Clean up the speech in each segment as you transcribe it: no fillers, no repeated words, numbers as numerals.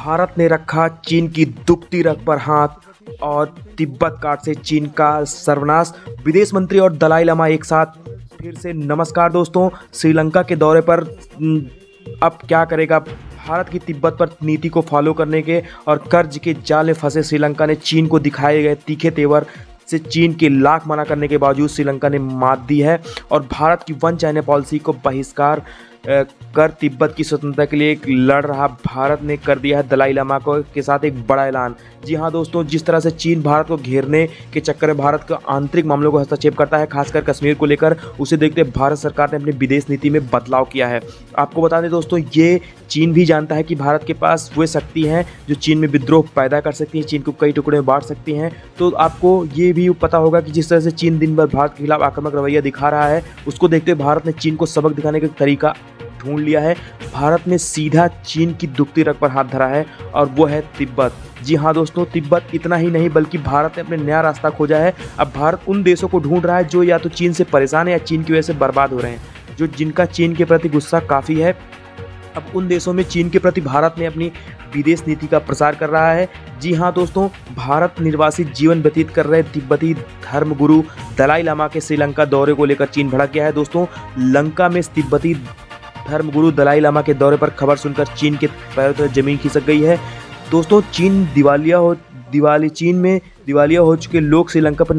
भारत ने रखा चीन की दुखती रग पर हाथ और तिब्बत काट से चीन का सर्वनाश। विदेश मंत्री और दलाई लामा एक साथ फिर से। नमस्कार दोस्तों, श्रीलंका के दौरे पर अब क्या करेगा भारत की तिब्बत पर नीति को फॉलो करने के और कर्ज के जाल में फंसे श्रीलंका ने चीन को दिखाए गए तीखे तेवर से चीन के लाख मना करने के बावजूद श्रीलंका ने मात दी है और भारत की वन चाइना पॉलिसी को बहिष्कार कर तिब्बत की स्वतंत्रता के लिए लड़ रहा भारत ने कर दिया है दलाई लामा को के साथ एक बड़ा ऐलान। जी हाँ दोस्तों, जिस तरह से चीन भारत को घेरने के चक्कर में भारत के आंतरिक मामलों को हस्तक्षेप करता है, खासकर कश्मीर को लेकर, उसे देखते भारत सरकार ने अपनी विदेश नीति में बदलाव किया है। आपको बता दें दोस्तों, ये चीन भी जानता है कि भारत के पास वे शक्ति हैं जो चीन में विद्रोह पैदा कर सकती हैं, चीन को कई टुकड़े में बांट सकती हैं। तो आपको ये भी पता होगा कि जिस तरह से चीन दिन भर भारत के खिलाफ आक्रामक रवैया दिखा रहा है, उसको देखते हुए भारत ने चीन को सबक दिखाने का तरीका ढूंढ लिया है। भारत ने सीधा चीन की दुखती रग पर हाथ धरा है और वो है तिब्बत। जी हाँ दोस्तों, तिब्बत इतना ही नहीं बल्कि भारत ने अपने नया रास्ता खोजा है। अब भारत उन देशों को ढूंढ रहा है जो या तो चीन से परेशान है या चीन की वजह से बर्बाद हो रहे हैं, जो जिनका चीन के प्रति गुस्सा काफ़ी है। अब उन देशों में चीन के प्रति भारत ने अपनी विदेश नीति का प्रसार कर रहा है। जी हाँ दोस्तों, भारत निर्वासित जीवन व्यतीत कर रहे तिब्बती धर्मगुरु दलाई लामा के श्रीलंका दौरे को लेकर चीन भड़क गया है। दोस्तों, लंका में तिब्बती धर्मगुरु दलाई लामा के दौरे पर खबर सुनकर चीन के पैरों तले जमीन खिसक गई है। दोस्तों, चीन में दिवालिया हो चुके लोग श्रीलंका पर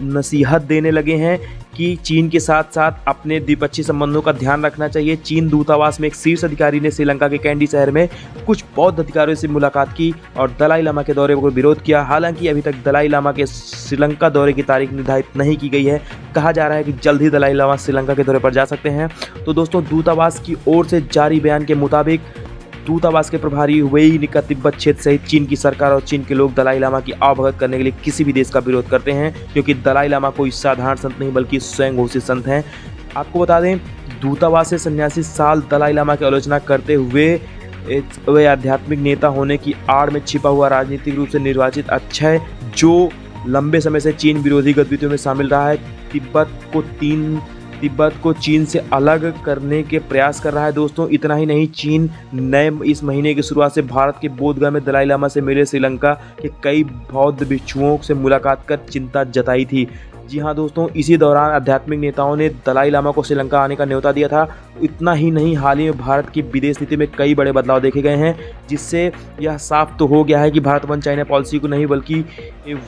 नसीहत देने लगे हैं कि चीन के साथ साथ अपने द्विपक्षीय संबंधों का ध्यान रखना चाहिए। चीन दूतावास में एक शीर्ष अधिकारी ने श्रीलंका के कैंडी शहर में कुछ बौद्ध अधिकारियों से मुलाकात की और दलाई लामा के दौरे को विरोध किया। हालांकि अभी तक दलाई लामा के श्रीलंका दौरे की तारीख निर्धारित नहीं की गई है। कहा जा रहा है कि जल्द ही दलाई लामा श्रीलंका के दौरे पर जा सकते हैं। तो दोस्तों, दूतावास की ओर से जारी बयान के मुताबिक दूतावास के प्रभारी वेई निका तिब्बत क्षेत्र सहित चीन की सरकार और चीन के लोग दलाई लामा की आवभगत करने के लिए किसी भी देश का विरोध करते हैं, क्योंकि दलाई लामा कोई साधारण संत नहीं बल्कि स्वयं घोषित संत हैं। आपको बता दें, दूतावास से सन्यासी साल दलाई लामा की आलोचना करते हुए वे आध्यात्मिक नेता होने की आड़ में छिपा हुआ राजनीतिक रूप से निर्वाचित अक्षय, जो लंबे समय से चीन विरोधी गतिविधियों में शामिल रहा है, तिब्बत को चीन से अलग करने के प्रयास कर रहा है। दोस्तों, इतना ही नहीं, चीन नए इस महीने की शुरुआत से भारत के बोधगया में दलाई लामा से मिले श्रीलंका के कई बौद्ध भिक्षुओं से मुलाकात कर चिंता जताई थी। जी हाँ दोस्तों, इसी दौरान आध्यात्मिक नेताओं ने दलाई लामा को श्रीलंका आने का न्योता दिया था। इतना ही नहीं, हाल ही में भारत की विदेश नीति में कई बड़े बदलाव देखे गए हैं, जिससे यह साफ तो हो गया है कि भारत वन चाइना पॉलिसी को नहीं बल्कि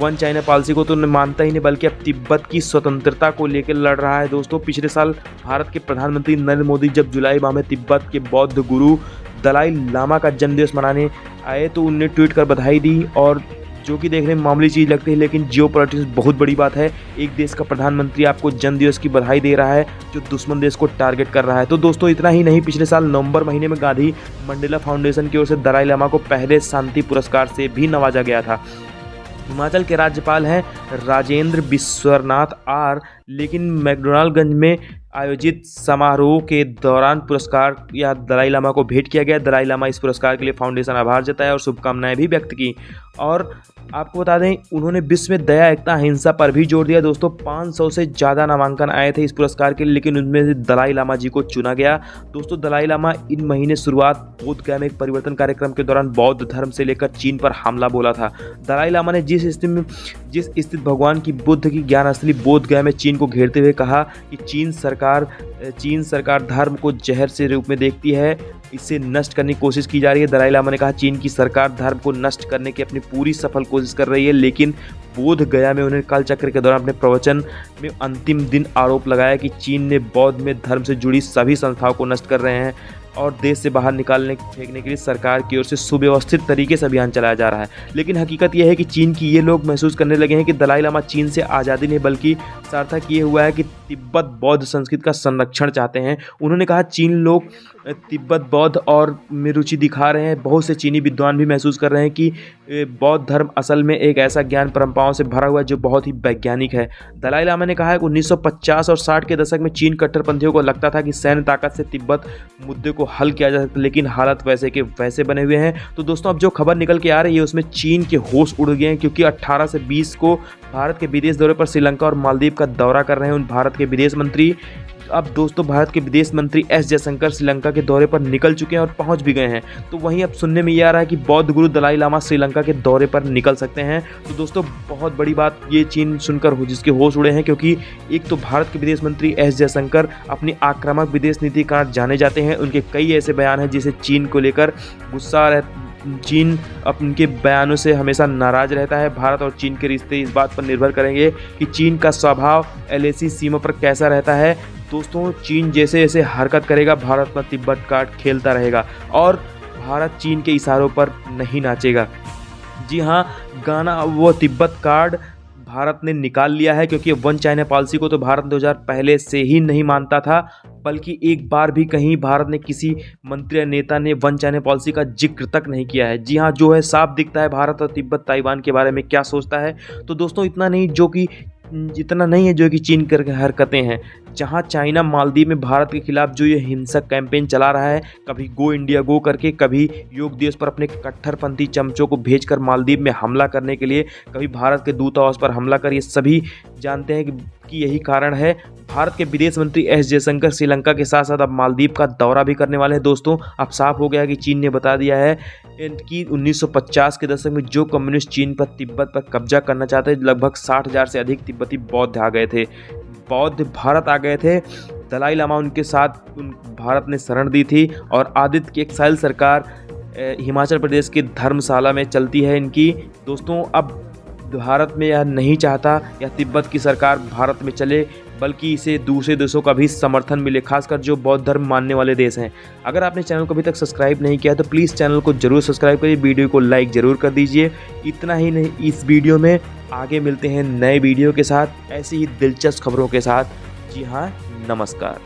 वन चाइना पॉलिसी को तो मानता ही नहीं बल्कि अब तिब्बत की स्वतंत्रता को लेकर लड़ रहा है। दोस्तों, पिछले साल भारत के प्रधानमंत्री नरेंद्र मोदी जब जुलाई माह में तिब्बत के बौद्ध गुरु दलाई लामा का जन्मदिवस मनाने आए तो उन्होंने ट्वीट कर बधाई दी, और जो कि देखने में मामूली चीज़ लगती है, लेकिन जियोपॉलिटिक्स बहुत बड़ी बात है। एक देश का प्रधानमंत्री आपको जन्मदिवस की बधाई दे रहा है जो दुश्मन देश को टारगेट कर रहा है। तो दोस्तों, इतना ही नहीं, पिछले साल नवंबर महीने में गांधी मंडेला फाउंडेशन की ओर से दलाई लामा को पहले शांति पुरस्कार से भी नवाजा गया था। हिमाचल के राज्यपाल हैं राजेंद्र विश्वनाथ आर, लेकिन मैकडोनाल्डगंज में आयोजित समारोह के दौरान पुरस्कार या दलाई लामा को भेंट किया गया। दलाई लामा इस पुरस्कार के लिए फाउंडेशन आभार जताया और शुभकामनाएं भी व्यक्त की। और आपको बता दें, उन्होंने विश्व में दया, एकता, अहिंसा पर भी जोर दिया। दोस्तों, 500 से ज़्यादा नामांकन आए थे इस पुरस्कार के लिए, लेकिन उनमें से दलाई लामा जी को चुना गया। दोस्तों, दलाई लामा इन महीने शुरुआत बोधगया में एक परिवर्तन कार्यक्रम के दौरान बौद्ध धर्म से लेकर चीन पर हमला बोला था। दलाई लामा ने जिस स्थित भगवान की बुद्ध की ज्ञान स्थली बोधगया में चीन को घेरते हुए कहा कि चीन सरकार धर्म को जहर से रूप में देखती है, इसे नष्ट करने की कोशिश की जा रही है। दलाई लामा ने कहा, चीन की सरकार धर्म को नष्ट करने की अपनी पूरी सफल कोशिश कर रही है, लेकिन बोधगया में उन्होंने काल चक्र के दौरान अपने प्रवचन में अंतिम दिन आरोप लगाया कि चीन ने बौद्ध में धर्म से जुड़ी सभी संस्थाओं को नष्ट कर रहे हैं और देश से बाहर फेंकने के लिए सरकार की ओर से सुव्यवस्थित तरीके से अभियान चलाया जा रहा है। लेकिन हकीकत यह है कि चीन की ये लोग महसूस करने लगे हैं कि दलाई लामा चीन से आज़ादी नहीं बल्कि सार्थक ये हुआ है कि तिब्बत बौद्ध संस्कृति का संरक्षण चाहते हैं। उन्होंने कहा, चीन लोग तिब्बत बौद्ध और में रुचि दिखा रहे हैं। बहुत से चीनी विद्वान भी महसूस कर रहे हैं कि बौद्ध धर्म असल में एक ऐसा ज्ञान परंपराओं से भरा हुआ है जो बहुत ही वैज्ञानिक है। दलाई लामा ने कहा है कि 1950 और 60 के दशक में चीन कट्टरपंथियों को लगता था कि सैन्य ताकत से तिब्बत मुद्दे को हल किया जा सकता, लेकिन हालत वैसे के वैसे बने हुए हैं। तो दोस्तों, अब जो खबर निकल के आ रही है उसमें चीन के होश उड़ गए हैं, क्योंकि 18 से 20 को भारत के विदेश दौरे पर श्रीलंका और मालदीव का दौरा कर रहे हैं उन भारत के विदेश मंत्री अब दोस्तों भारत के विदेश मंत्री एस जयशंकर श्रीलंका के दौरे पर निकल चुके हैं और पहुंच भी गए हैं। तो वहीं अब सुनने में ये आ रहा है कि बौद्ध गुरु दलाई लामा श्रीलंका के दौरे पर निकल सकते हैं। तो दोस्तों बहुत बड़ी बात ये चीन सुनकर जिसके होश उड़े हैं, क्योंकि एक तो भारत के विदेश मंत्री एस जयशंकर अपनी आक्रामक विदेश नीति के कारण जाने जाते हैं। उनके कई ऐसे बयान हैं जिसे चीन को लेकर गुस्सा चीन उनके बयानों से हमेशा नाराज रहता है। भारत और चीन के रिश्ते इस बात पर निर्भर करेंगे कि चीन का स्वभाव LAC सीमा पर कैसा रहता है। दोस्तों चीन जैसे जैसे हरकत करेगा, भारत का तिब्बत कार्ड खेलता रहेगा और भारत चीन के इशारों पर नहीं नाचेगा। जी हाँ, गाना वो तिब्बत कार्ड भारत ने निकाल लिया है, क्योंकि वन चाइना पॉलिसी को तो भारत 2000 पहले से ही नहीं मानता था, बल्कि एक बार भी कहीं भारत ने किसी मंत्री या नेता ने वन चाइना पॉलिसी का जिक्र तक नहीं किया है। जी हाँ, जो है साफ दिखता है भारत और तिब्बत ताइवान के बारे में क्या सोचता है। तो दोस्तों इतना नहीं है जो कि चीन कर हरकतें हैं। जहां चाइना मालदीव में भारत के खिलाफ जो ये हिंसक कैंपेन चला रहा है, कभी गो इंडिया गो करके, कभी योग दिवस पर अपने कट्टरपंथी चमचों को भेजकर मालदीव में हमला करने के लिए, कभी भारत के दूतावास पर हमला कर, ये सभी जानते हैं कि यही कारण है। भारत के विदेश मंत्री एस जयशंकर श्रीलंका के साथ साथ अब मालदीव का दौरा भी करने वाले हैं। दोस्तों अब साफ हो गया है कि चीन ने बता दिया है कि 1950 के दशक में जो कम्युनिस्ट चीन पर तिब्बत पर कब्जा करना चाहते थे, लगभग 60,000 से अधिक तिब्बती बौद्ध आ गए थे, बौद्ध भारत आ गए थे। दलाई लामा उनके साथ भारत ने शरण दी थी और आदित्य की एक्साइल सरकार हिमाचल प्रदेश के धर्मशाला में चलती है इनकी। दोस्तों अब भारत में यह नहीं चाहता या तिब्बत की सरकार भारत में चले, बल्कि इसे दूसरे देशों का भी समर्थन मिले, खासकर जो बौद्ध धर्म मानने वाले देश हैं। अगर आपने चैनल को अभी तक सब्सक्राइब नहीं किया तो प्लीज़ चैनल को जरूर सब्सक्राइब करिए, वीडियो को लाइक ज़रूर कर दीजिए। इतना ही नहीं, इस वीडियो में आगे मिलते हैं नए वीडियो के साथ, ऐसी ही दिलचस्प खबरों के साथ। जी हाँ, नमस्कार।